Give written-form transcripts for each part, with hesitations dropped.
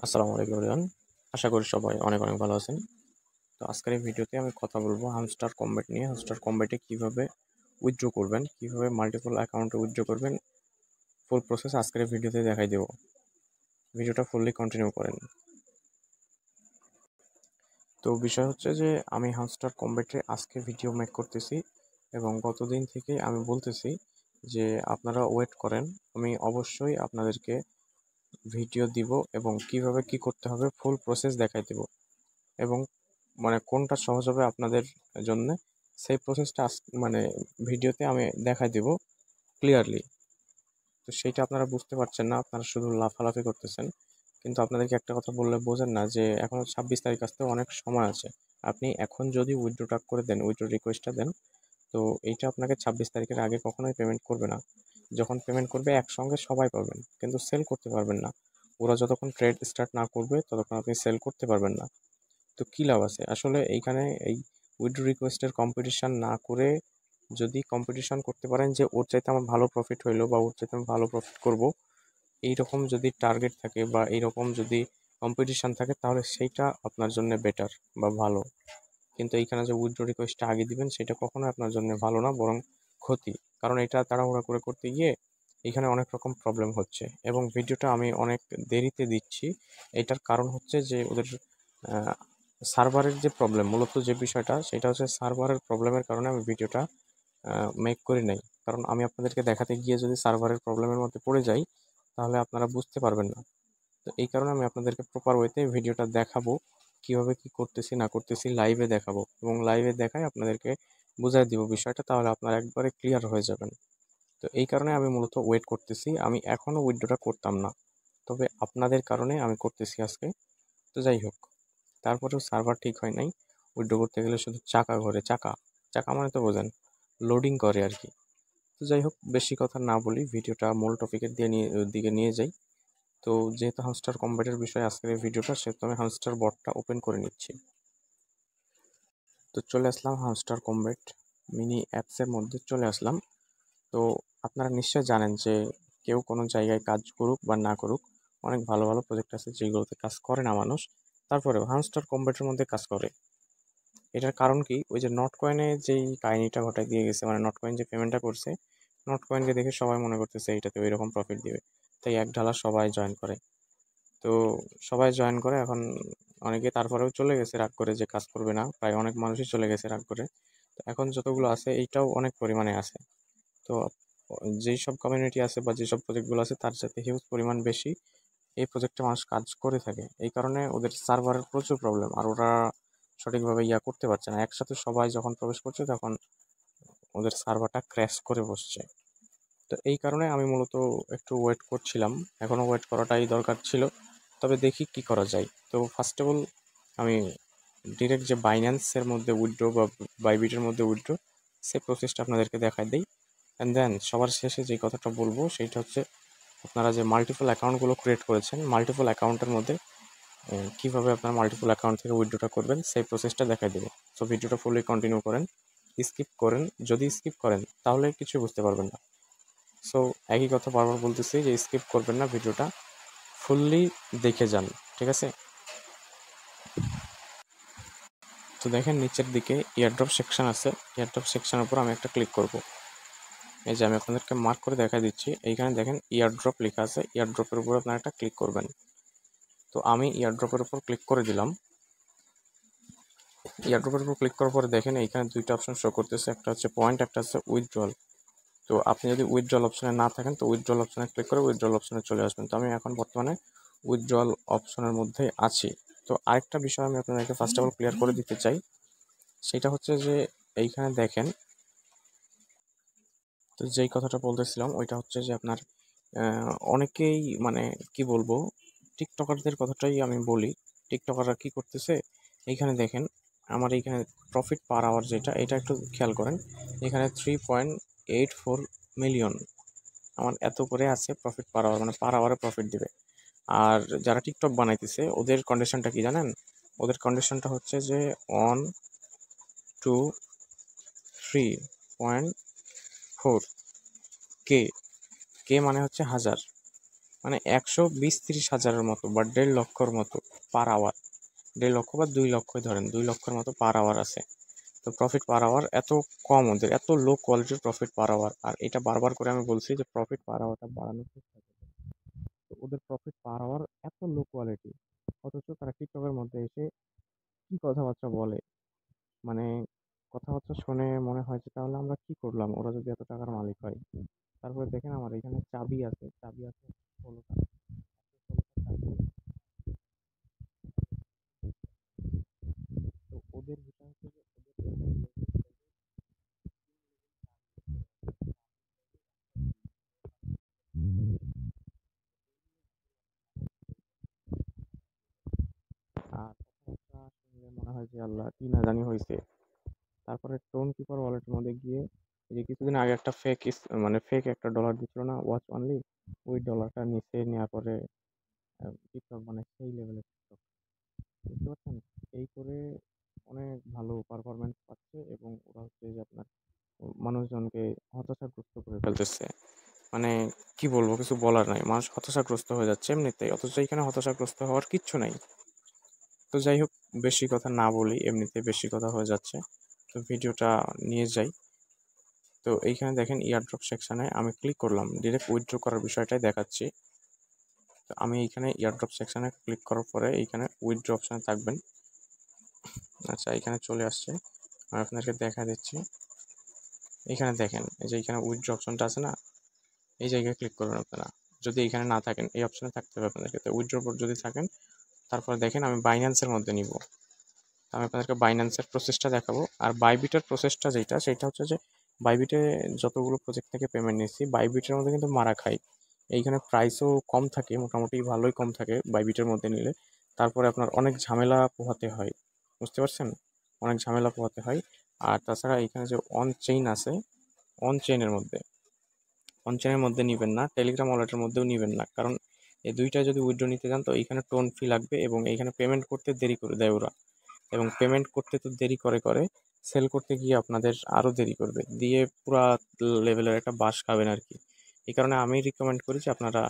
আসসালামু আলাইকুম এভরিওয়ান। আশা করি সবাই অনেক অনেক ভালো আছেন। তো আজকের এই ভিডিওতে আমি কথা বলবো হামস্টার কম্ব্যাট নিয়ে। হামস্টার কম্ব্যাটে কিভাবে উইথড্র করবেন, কিভাবে মাল্টিপল অ্যাকাউন্টে উইথড্র করবেন, ফুল প্রসেস আজকের এই ভিডিওতে দেখাই দেবো। ভিডিওটা ফুললি কন্টিনিউ করেন। তো বিষয় হচ্ছে যে আমি হামস্টার কম্ব্যাটে আজকে ভিডিও মেক করতেছি এবং গতদিন থেকে আমি বলতেছি যে আপনারা ওয়েট করেন, আমি অবশ্যই আপনাদেরকে ভিডিও দিব এবং কিভাবে কি করতে হবে ফুল প্রসেস দেখাই দেব এবং কোনটা সহজ হবে আপনাদের জন্য সেই প্রসেসটা ভিডিওতে আমি দেখাই দিব ক্লিয়ারলি। তো সেইটা আপনারা বুঝতে পারছেন না, আপনারা শুধু লাফালাফি করতেছেন, কিন্তু আপনাদেরকে একটা কথা বললে বোঝেন না যে এখনো 26 তারিখ আসতে অনেক সময় আছে। আপনি এখন যদি উইথড্রটা করে দেন, উইথড্র রিকোয়েস্টটা দেন, তো এইটা আপনাকে 26 তারিখের আগে কখনোই পেমেন্ট করবে না। যখন পেমেন্ট করবে একসঙ্গে সবাই পাবেন, কিন্তু সেল করতে পারবেন না। ওরা যতক্ষণ ট্রেড স্টার্ট না করবে ততক্ষণ আপনি সেল করতে পারবেন না। তো কী লাভ আছে আসলে এইখানে? এই উইথড্র রিকোয়েস্টের কম্পিটিশান না করে যদি কম্পিটিশান করতে পারেন যে ওর চাইতে আমার ভালো প্রফিট হইলো বা ওর চাইতে আমি ভালো প্রফিট করব, এইরকম যদি টার্গেট থাকে বা এইরকম যদি কম্পিটিশান থাকে, তাহলে সেইটা আপনার জন্য বেটার বা ভালো। কিন্তু এইখানে যে উইথড্র রিকোয়েস্টটা আগে দিবেন সেটা কখনোই আপনার জন্য ভালো না, বরং ক্ষতি। কারণ এটা তাড়াহুড়া করে করতে গিয়ে এখানে অনেক রকম প্রবলেম হচ্ছে এবং ভিডিওটা আমি অনেক দেরিতে দিচ্ছি। এটার কারণ হচ্ছে যে ওদের সার্ভারের যে প্রবলেম, মূলত যে বিষয়টা সেটা হচ্ছে সার্ভারের প্রবলেমের কারণে আমি ভিডিওটা মেক করি নাই। কারণ আমি আপনাদেরকে দেখাতে গিয়ে যদি সার্ভারের প্রবলেমের মধ্যে পড়ে যাই তাহলে আপনারা বুঝতে পারবেন না। তো এই কারণে আমি আপনাদেরকে প্রপার ওয়েতে ভিডিওটা দেখাবো, কিভাবে কি করতেছি না করতেছি লাইভে দেখাবো এবং লাইভে দেখাই আপনাদেরকে বুঝাই দিব বিষয়টা, তাহলে আপনারা একবারে ক্লিয়ার হয়ে যাবেন। তো এই কারণে আমি মূলত ওয়েট করতেছি, আমি এখনও উইথড্রটা করতাম না, তবে আপনাদের কারণে আমি করতেছি আজকে। তো যাই হোক, তারপরেও সার্ভার ঠিক হয় নাই। উইথড্র করতে গেলে শুধু চাকা ঘোরে, চাকা চাকা মানে তো বোঝেন, লোডিং করে আর কি। তো যাই হোক, বেশি কথা না বলি, ভিডিওটা মূল টপিকের দিকে নিয়ে যাই। তো যেহেতু হামস্টার কম্ব্যাটের বিষয়ে আজকের এই ভিডিওটা, সেহেতু আমি হামস্টার বটটা ওপেন করে নিচ্ছি। তো চলে আসলাম হামস্টার কম্ব্যাট মিনি অ্যাপসের মধ্যে চলে আসলাম। তো আপনারা নিশ্চয় জানেন যে কেউ কোনো জায়গায় কাজ করুক বা না করুক, অনেক ভালো ভালো প্রজেক্ট আছে যেগুলোতে কাজ করে না মানুষ, তারপরেও হামস্টার কম্ব্যাটের মধ্যে কাজ করে। এটার কারণ কি? ওই যে নট কয়েনে যেই কাহিনীটা ঘটায় দিয়ে গেছে, মানে নট কয়েন যে পেমেন্টটা করছে, নট কয়েনকে দেখে সবাই মনে করতেছে এইটাতে ওই রকম প্রফিট দিবে, তাই এক ঢালা সবাই জয়েন করে। তো সবাই জয়েন করে, এখন অনেকে তারপরেও চলে গেছে রাগ করে যে কাজ করবে না, প্রায় অনেক মানুষই চলে গেছে রাগ করে। তো এখন যতগুলো আছে এইটাও অনেক পরিমাণে আছে। তো যেই সব কমিউনিটি আছে বা যেসব প্রজেক্টগুলো আছে তার সাথে হিউজ পরিমাণ বেশি এই প্রজেক্টে মানুষ কাজ করে থাকে। এই কারণে ওদের সার্ভারের প্রচুর প্রবলেম, আর ওরা সঠিকভাবে করতে পারছে না। একসাথে সবাই যখন প্রবেশ করছে তখন ওদের সার্ভারটা ক্র্যাশ করে বসছে। তো এই কারণে আমি মূলত একটু ওয়েট করছিলাম, এখনও ওয়েট করাটাই দরকার ছিল। তবে দেখি কি করা যায়। তো ফার্স্ট অফ অল আমি ডিরেক্ট যে বাইন্যান্সের মধ্যে উইথড্র বা বাইবিটের মধ্যে উইথড্র, সেই প্রসেসটা আপনাদেরকে দেখাই দিই। অ্যান্ড দেন সবার শেষে যে কথাটা বলবো সেইটা হচ্ছে আপনারা যে মাল্টিপল অ্যাকাউন্টগুলো ক্রিয়েট করেছেন, মাল্টিপল অ্যাকাউন্টের মধ্যে কীভাবে আপনারা মাল্টিপল অ্যাকাউন্ট থেকে উইথড্রটা করবেন সেই প্রসেসটা দেখাই দেবো। সো ভিডিওটা ফুললি কন্টিনিউ করেন, স্কিপ করেন, যদি স্কিপ করেন তাহলে কিছু বুঝতে পারবেন না। সো একই কথা বারবার বলতেছি যে স্কিপ করবেন না, ভিডিওটা ফুললি দেখে যান, ঠিক আছে? তো দেখেন নিচের দিকে ইয়ারড্রপ সেকশন আছে, ইয়ারড্রপ সেকশনের উপর আমি একটা ক্লিক করব। এই যে আমি আপনাদেরকে মার্ক করে দেখা দিচ্ছি, এইখানে দেখেন ইয়ারড্রপ লেখা আছে, ইয়ারড্রপের উপর আপনারা একটা ক্লিক করবেন। তো আমি ইয়ারড্রপের উপর ক্লিক করে দিলাম। ইয়ারড্রপের উপর ক্লিক করার পরে দেখেন এইখানে দুইটা অপশন শো করতেছে, একটা হচ্ছে পয়েন্ট, একটা হচ্ছে উইথড্রল। তো আপনি যদি উইথড্রল অপশনে না থাকেন তো উইথড্রল অপশনে ক্লিক করে উইথড্রল অপশনে চলে আসবেন। তো আমি এখন বর্তমানে উইথড্রল অপশনের মধ্যে আছি। তো আরেকটা বিষয় আমি আপনাদেরকে ফার্স্ট অফ অল ক্লিয়ার করে দিতে চাই, সেটা হচ্ছে যে এইখানে দেখেন, তো যেই কথাটা বলতেছিলাম ওইটা হচ্ছে যে আপনার অনেকেই কি বলবো, টিকটকারদের কথাটাই আমি বলি। টিকটকাররা কি করতেছে, এইখানে দেখেন আমার এইখানে প্রফিট পার আওয়ার যেটা, এটা একটু খেয়াল করেন। এখানে 3.84 মিলিয়ন আমার এত করে আছে প্রফিট পার আওয়ার, মানে পার আওয়ারে প্রফিট দিবে। আর যারা টিকটক বানাইতেছে ওদের কন্ডিশনটা কি জানেন? ওদের কন্ডিশনটা হচ্ছে যে 123.4 কে, কে মানে হচ্ছে 1000। মানে 120-30 হাজারের মতো বা 1.5 লক্ষর মতো পার আওয়ার, 1.5 লক্ষ বা 2 লক্ষই ধরেন, 2 লক্ষের মতো পার আওয়ার আছে। তো প্রফিট পার আওয়ার এত কম, ওদের এত লো কোয়ালিটির প্রফিট পার আওয়ার। আর এটা বারবার করে আমি বলছি যে প্রফিট পার আওয়ারটা বাড়ানোর চেষ্টা করতে। তো ওদের প্রফিট পার আওয়ার এত লো কোয়ালিটি, অথচ তারা টিকটকের মধ্যে এসে কি কথাবার্তা বলে, মানে কথাবার্তা শুনে মনে হয় যে তাহলে আমরা কি করলাম, ওরা যদি এত টাকার মালিক হয়। তারপরে দেখেন আমার এখানে চাবি আছে, চাবি আছে 16টা, 16টা চাবি। তো ওদের বিষয় হচ্ছে যে আর কথাবার্তা শুনলে মনে হয় যে আল্লাহ কি না জানি হয়েছে। তারপরে টোন কিপার ওয়ালেটের মধ্যে গিয়ে এই যে কিছুদিন আগে একটা মানে ফেক একটা ডলার দিচ্ছিল না, ওয়াচ অনলি, ওই ডলারটা নিচে নেওয়ার পরে টিকটক মানে সেই লেভেলের টিকটক, বুঝতে পারছেন? এই করে অনেক ভালো পারফরমেন্স পাচ্ছে এবং ওরা হচ্ছে যে আপনার মানুষজনকে হতাশাগ্রস্ত করে ফেলতেছে। মানে কি বলবো, কিছু বলার নাই, মানুষ হতাশাগ্রস্ত হয়ে যাচ্ছে এমনিতেই, অথচ এখানে হতাশাগ্রস্ত হওয়ার কিচ্ছু নাই। তো যাই হোক, বেশি কথা না বলি, এমনিতে বেশি কথা হয়ে যাচ্ছে। তো ভিডিওটা নিয়ে যাই। তো এইখানে দেখেন ইয়ারড্রপ সেকশনে আমি ক্লিক করলাম, ডিরেক্ট উইথড্র করার বিষয়টাই দেখাচ্ছি। তো আমি এইখানে ইয়ারড্রপ সেকশনে ক্লিক করার পরে এইখানে উইথড্র অপশানে থাকবেন। আচ্ছা, এখানে চলে আসছে, আমি আপনাদেরকে দেখা দিচ্ছি। এখানে দেখেন এই যে এখানে উইথড্র অপশনটা আছে না, এই জায়গায় ক্লিক করবেন আপনারা। যদি এখানে না থাকেন, এই অপশনে থাকতে হবে আপনাদেরকে। তো উইথড্র পর যদি থাকেন, তারপরে দেখেন আমি বাইন্যান্সের মধ্যে নিব। আমি আপনাদেরকে বাইন্যান্সের প্রসেসটা দেখাবো। আর বাইবিটের প্রসেসটা যেটা, সেটা হচ্ছে যে বাইবিটে যতগুলো প্রজেক্ট থেকে পেমেন্ট নিয়েছি, বাইবিটের মধ্যে কিন্তু মারা খাই। এইখানে প্রাইসও কম থাকে, মোটামুটি ভালোই কম থাকে বাইবিটের মধ্যে নিলে। তারপরে আপনার অনেক ঝামেলা পোহাতে হয়, বুঝতে পারছেন? অনেক ঝামেলা পোহাতে হয়। আর তাছাড়া এখানে যে অন চেইন আছে, অন চেইনের মধ্যে অনচেনের মধ্যে নিবেন না, টেলিগ্রাম ওয়ালেটের মধ্যেও নিবেন না, কারণ এই দুইটা যদি উইথড্র নিতে যান তো এইখানে টোন ফি লাগবে এবং এইখানে পেমেন্ট করতে দেরি করে দেয় ওরা। এবং পেমেন্ট করতে তো দেরি করে করে, সেল করতে গিয়ে আপনাদের আরও দেরি করবে, দিয়ে পুরা লেভেলের একটা বাস খাবেন আর কি। এই কারণে আমি রিকমেন্ড করি যে আপনারা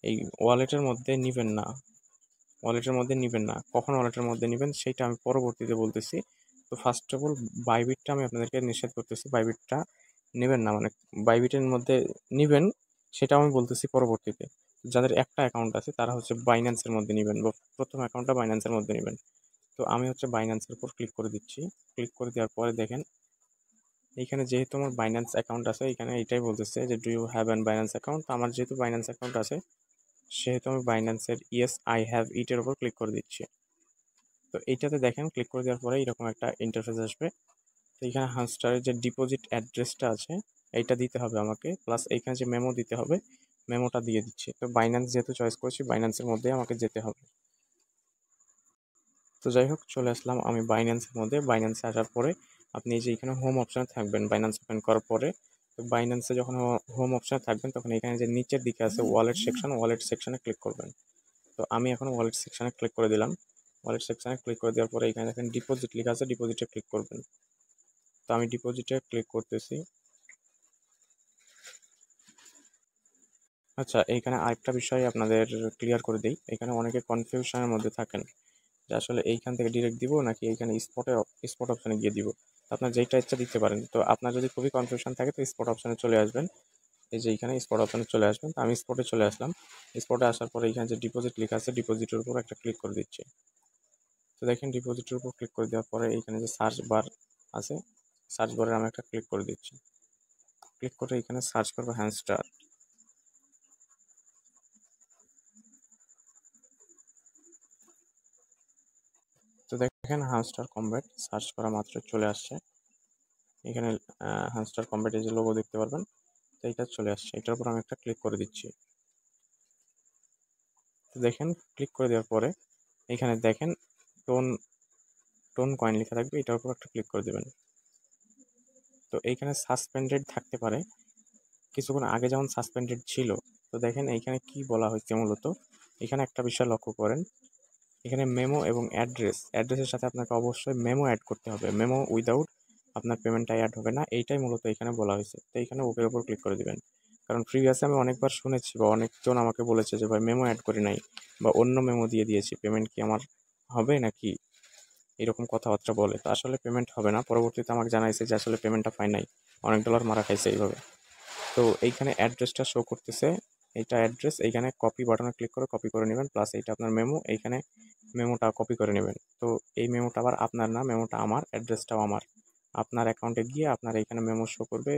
এই ওয়ালেটের মধ্যে নিবেন না, ওয়ালেটের মধ্যে নিবেন না। কখন ওয়ালেটের মধ্যে নিবেন সেইটা আমি পরবর্তীতে বলতেছি। তো ফার্স্ট অফ অল বাইবিটটা আমি আপনাদেরকে নিষেধ করতেছি, বাইবিটটা নেবেন না, মানে বাইবিটের মধ্যে নিবেন সেটাও আমি বলতেছি পরবর্তীতে। যাদের একটা অ্যাকাউন্ট আছে তারা হচ্ছে বাইন্যান্সের মধ্যে নেবেন, বা প্রথম অ্যাকাউন্টটা বাইন্যান্সের মধ্যে নেবেন। তো আমি হচ্ছে বাইন্যান্সের উপর ক্লিক করে দিচ্ছি। ক্লিক করে দেওয়ার পরে দেখেন এইখানে যেহেতু আমার বাইন্যান্স অ্যাকাউন্ট আছে, এখানে এটাই বলতেছে যে do you have an Binance account. তো আমার যেহেতু বাইন্যান্স অ্যাকাউন্ট আছে, সেহেতু আমি বাইন্যান্সের ইয়েস আই হ্যাভ ইটের উপর ক্লিক করে দিচ্ছি। তো এইটাতে দেখেন ক্লিক করে দেওয়ার পরে এরকম একটা ইন্টারফেস আসবে। তো এইখানে হামস্টারের যে ডিপোজিট অ্যাড্রেসটা আছে এইটা দিতে হবে আমাকে, প্লাস এইখানে যে মেমো দিতে হবে, মেমোটা দিয়ে দিচ্ছি। তো বাইন্যান্স যেহেতু চয়েস করেছি, বাইন্যান্সের মধ্যেই আমাকে যেতে হবে। তো যাই হোক, চলে আসলাম আমি বাইন্যান্সের মধ্যে। বাইন্যান্সে আসার পরে আপনি এই যে এখানে হোম অপশানে থাকবেন বাইন্যান্স ওপেন করার পরে। তো বাইন্যান্সে যখন হোম অপশানে থাকবেন, তখন এখানে যে নিচের দিকে আছে ওয়ালেট সেকশন, ওয়ালেট সেকশনে ক্লিক করবেন। তো আমি এখন ওয়ালেট সেকশনে ক্লিক করে দিলাম। ওয়ালেট সেকশনে ক্লিক করে দেওয়ার পরে এখানে দেখেন ডিপোজিট লেখা আছে, ডিপোজিটে ক্লিক করবেন। তো আমি ডিপোজিটে ক্লিক করতেছি। আচ্ছা, এইখানে আরেকটা বিষয় আপনাদের ক্লিয়ার করে দিই। এখানে অনেকে কনফিউশনের মধ্যে থাকেন যে আসলে এইখান থেকে ডিরেক্ট দিব নাকি এইখানে স্পট অপশনে গিয়ে দিব। আপনার যেইটা ইচ্ছা দিতে পারেন। তো আপনার যদি খুবই কনফিউশন থাকে তো স্পট অপশনে চলে আসবেন। এই যে এইখানে স্পট অপশনে চলে আসবেন। তো আমি স্পটে চলে আসলাম। স্পটে আসার পরে এখানে যে ডিপোজিট লেখা আছে, ডিপোজিটের উপর একটা ক্লিক করে দিচ্ছি। তো দেখেন ডিপোজিটের উপর ক্লিক করে দেওয়ার পরে এইখানে যে সার্চ বার আছে, সার্চ বারে আমি একটা ক্লিক করে দিচ্ছি। ক্লিক করে এখানে সার্চ করবো হ্যামস্টার। তো দেখেন হ্যামস্টার কমব্যাট সার্চ করা মাত্র চলে আসছে। এখানে হ্যামস্টার কমব্যাটের যে লোগো দেখতে পারবেন, তো এইটা চলে আসছে। এটার উপর আমি একটা ক্লিক করে দিচ্ছি। তো দেখেন ক্লিক করে দেওয়ার পরে এখানে দেখেন টোন টোন কয়েন লেখা থাকবে, এটার উপর একটা ক্লিক করে দেবেন। তো এইখানে সাসপেন্ডেড থাকতে পারে, কিছুক্ষণ আগে যেমন সাসপেন্ডেড ছিল। তো দেখেন এইখানে কি বলা হয়েছে মূলত, এখানে একটা বিষয় লক্ষ্য করেন। এখানে মেমো এবং অ্যাড্রেসের সাথে আপনাকে অবশ্যই মেমো অ্যাড করতে হবে। মেমো উইদাউট আপনার পেমেন্টটা অ্যাড হবে না, এইটাই মূলত এখানে বলা হয়েছে। তো এইখানে ওকের উপর ক্লিক করে দিবেন। কারণ প্রিভিয়াসে আমি অনেকবার শুনেছি বা অনেকজন আমাকে বলেছে যে ভাই মেমো অ্যাড করি নাই বা অন্য মেমো দিয়ে দিয়েছি, পেমেন্ট কি আমার হবে নাকি, এরকম কথাবার্তা বলে। তো আসলে পেমেন্ট হবে না। পরবর্তীতে আমাকে জানাইছে যে আসলে পেমেন্টটা পাই নাই, অনেক ডলার মারা খাইছে এইভাবে। তো এইখানে অ্যাড্রেসটা শো করতেছে, এইটা অ্যাড্রেস, এইখানে কপি বাটনে ক্লিক করে কপি করে নেবেন, প্লাস এইটা আপনার মেমো, এইখানে মেমোটা কপি করে নেবেন। তো এই মেমোটা আবার আপনার না, মেমোটা আমার, অ্যাড্রেসটাও আমার। আপনার অ্যাকাউন্টে গিয়ে আপনার এইখানে মেমো শো করবে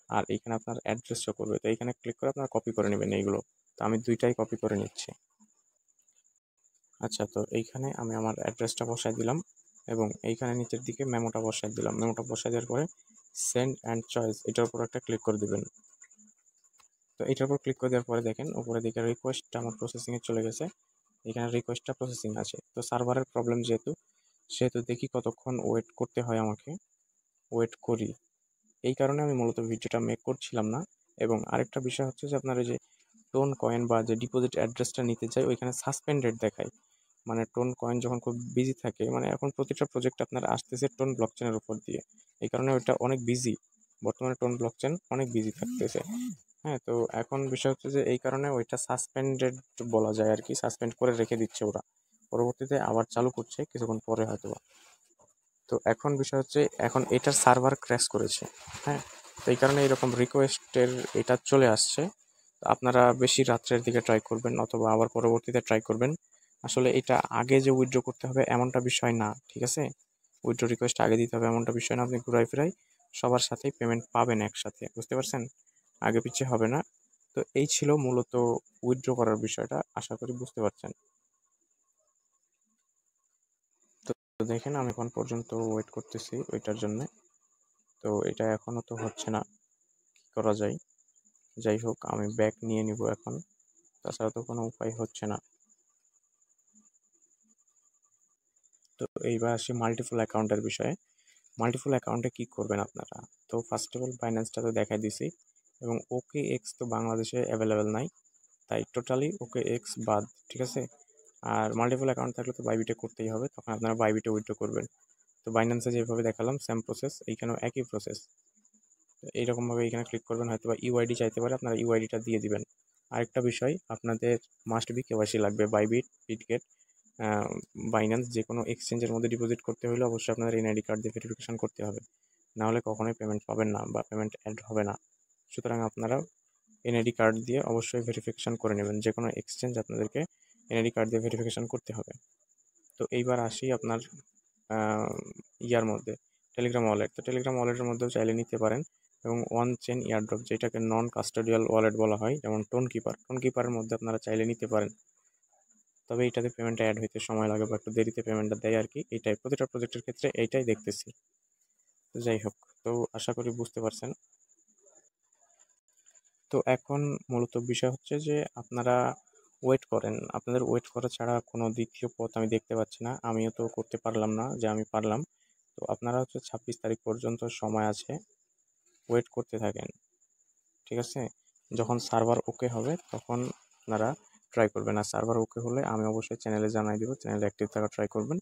আর এইখানে আপনার অ্যাড্রেস শো করবে। তো এইখানে ক্লিক করে আপনার কপি করে নেবেন এইগুলো। তো আমি দুইটাই কপি করে নিচ্ছি। আচ্ছা, তো এইখানে আমি আমার অ্যাড্রেসটা বসাই দিলাম এবং এইখানে নিচের দিকে মেমোটা বসাই দিলাম। মেমোটা বসাই দেওয়ার পরে সেন্ড অ্যান্ড চয়েস এটার উপর একটা ক্লিক করে দিবেন। তো এটার উপর ক্লিক করে দেওয়ার পরে দেখেন উপরে দিকে রিকোয়েস্টটা আমার প্রসেসিংয়ে চলে গেছে। এখানে রিকোয়েস্টটা প্রসেসিং আছে। তো সার্ভারের প্রবলেম যেহেতু, সেহেতু দেখি কতক্ষণ ওয়েট করতে হয় আমাকে। ওয়েট করি। এই কারণে আমি মূলত ভিডিওটা মেক করছিলাম না। এবং আরেকটা বিষয় হচ্ছে যে আপনার এই যে টোন কয়েন বা যে ডিপোজিট অ্যাড্রেসটা নিতে চাই ওইখানে সাসপেন্ডেড দেখায়। মানে টোন কয়েন যখন খুব বিজি থাকে, মানে এখন প্রতিটা প্রজেক্ট আপনার আসতেছে টোন ব্লকচেনের উপর দিয়ে, এই কারণে ওইটা অনেক বিজি। বর্তমানে টোন ব্লকচেন অনেক বিজি থাকতেছে। হ্যাঁ, তো এখন বিষয় হচ্ছে যে এই কারণে ওইটা সাসপেন্ডেড বলা যায় আর কি, সাসপেন্ড করে রেখে দিচ্ছে ওরা। পরবর্তীতে আবার চালু করছে কিছুক্ষণ পরে হয়তো। তো এখন বিষয় হচ্ছে এখন এটার সার্ভার ক্র্যাশ করেছে। হ্যাঁ, তো এই কারণে এরকম রিকোয়েস্টের এটা চলে আসছে। তো আপনারা বেশি রাত্রের দিকে ট্রাই করবেন অথবা আবার পরবর্তীতে ট্রাই করবেন। আসলে এটা আগে যে উইথড্র করতে হবে এমনটা বিষয় না, ঠিক আছে? উইথড্র রিকোয়েস্ট আগে দিতে হবে এমনটা বিষয় না। আপনি ঘুরাই ফিরাই সবার সাথেই পেমেন্ট পাবেন একসাথে, বুঝতে পারছেন? আগে পিছিয়ে হবে না। তো এই ছিল মূলত উইথড্র করার বিষয়টা, আশা করি বুঝতে পারছেন। তো দেখেন আমি এখন পর্যন্ত ওয়েট করতেছি ওইটার জন্য। তো এটা এখনো তো হচ্ছে না, কি করা যায়? যাই হোক, আমি ব্যাক নিয়ে নিব এখন, তাছাড়া তো কোনো উপায় হচ্ছে না। তো এইবার আসি মাল্টিপল অ্যাকাউন্টের বিষয়ে। মাল্টিপল অ্যাকাউন্টে কি করবেন আপনারা? তো ফার্স্ট অফ অল বাইন্যান্সটা তো দেখাই দিছি, এবং ওকে এক্স তো বাংলাদেশে অ্যাভেলেবেল নাই, তাই টোটালি ওকে এক্স বাদ, ঠিক আছে? আর মাল্টিপল অ্যাকাউন্ট থাকলে তো বাইবিটে করতেই হবে, তখন আপনারা বাইবিটে উইথড্র করবেন। তো বাইন্যান্সে যেভাবে দেখালাম সেম প্রসেস, এইখানেও একই প্রসেস। এইরকমভাবে এখানে ক্লিক করবেন, হয়তো বা ইউআইডি চাইতে পারে, আপনারা ইউআইডিটা দিয়ে দিবেন। আরেকটা বিষয়, আপনাদের মাস্ট বি কেওয়াইসি লাগবে। বাইবিট, বিটগেট, বাইন্যান্স, যে কোনো এক্সচেঞ্জের মধ্যে ডিপোজিট করতে হলে অবশ্যই আপনাদের এনআইডি কার্ড দিয়ে ভেরিফিকেশন করতে হবে, নাহলে কখনোই পেমেন্ট পাবেন না বা পেমেন্ট অ্যাড হবে না। সুতরাং আপনারা এনআইডি কার্ড দিয়ে অবশ্যই ভেরিফিকেশন করে নেবেন। যে কোনো এক্সচেঞ্জ আপনাদেরকে এনআইডি কার্ড দিয়ে ভেরিফিকেশন করতে হবে। তো এইবার আসি আপনার ইয়ার মধ্যে, টেলিগ্রাম ওয়ালেট। তো টেলিগ্রাম ওয়ালেটের মধ্যেও চাইলে নিতে পারেন, এবং ওয়ান চেন ইয়ারড্রপ যেটাকে নন কাস্টোডিয়াল ওয়ালেট বলা হয়, যেমন টোন কিপার, টোন কিপারের মধ্যে আপনারা চাইলে নিতে পারেন। তবে এইটাতে পেমেন্টটা অ্যাড হইতে সময় লাগে বা একটু দেরিতে পেমেন্টটা দেয় আর কি। এইটাই প্রতিটা প্রজেক্টের ক্ষেত্রে এইটাই দেখতেছি। তো যাই হোক, তো আশা করি বুঝতে পারছেন। তো এখন মূলত বিষয় হচ্ছে যে আপনারা ওয়েট করেন, আপনাদের ওয়েট করা ছাড়া কোনো দ্বিতীয় পথ আমি দেখতে পাচ্ছি না। আমিও তো করতে পারলাম না যে আমি পারলাম। তো আপনারা হচ্ছে 26 তারিখ পর্যন্ত সময় আছে, ওয়েট করতে থাকেন, ঠিক আছে? যখন সার্ভার ওকে হবে তখন আপনারা ট্রাই করবেন। আর সার্ভার ওকে হলে আমি অবশ্যই চ্যানেলে জানাই দিব, চ্যানেলে অ্যাক্টিভ থাকা ট্রাই করবেন।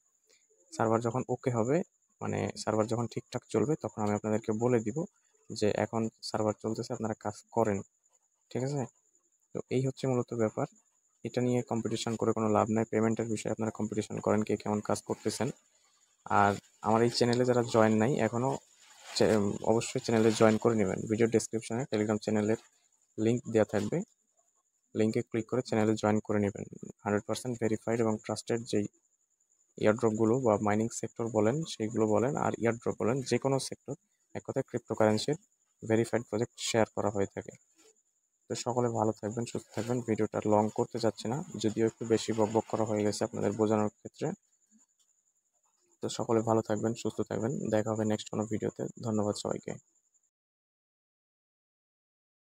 সার্ভার যখন ওকে হবে, মানে সার্ভার যখন ঠিকঠাক চলবে, তখন আমি আপনাদেরকে বলে দিব যে এখন সার্ভার চলতেছে, আপনারা কাজ করেন, ঠিক আছে? তো এই হচ্ছে মূলত ব্যাপার। এটা নিয়ে কম্পিটিশন করে কোনো লাভ নাই। পেমেন্টের বিষয়ে আপনারা কম্পিটিশন করেন কে কেমন কাজ করতেছেন। আর আমার এই চ্যানেলে যারা জয়েন নাই এখনও, অবশ্যই চ্যানেলে জয়েন করে নেবেন। ভিডিও ডেসক্রিপশনে টেলিগ্রাম চ্যানেলের লিঙ্ক দেওয়া থাকবে, লিঙ্কে ক্লিক করে চ্যানেলে জয়েন করে নেবেন। 100% ভেরিফাইড এবং ট্রাস্টেড যেই ইয়ারড্রপগুলো বা মাইনিং সেক্টর বলেন সেইগুলো বলেন আর ইয়ারড্রপ বলেন, যে কোনো সেক্টর, এক কথায় ক্রিপ্টোকারেন্সির ভেরিফাইড প্রজেক্ট শেয়ার করা হয়ে থাকে। তো সকলে ভালো থাকবেন, সুস্থ থাকবেন। ভিডিওটা লং করতে চাচ্ছি না, যদিও একটু বেশি বকবক করা হয়ে গেছে আপনাদের বোঝানোর ক্ষেত্রে। তো সকলে ভালো থাকবেন, সুস্থ থাকবেন। দেখা হবে নেক্সট কোনো ভিডিওতে। ধন্যবাদ সবাইকে।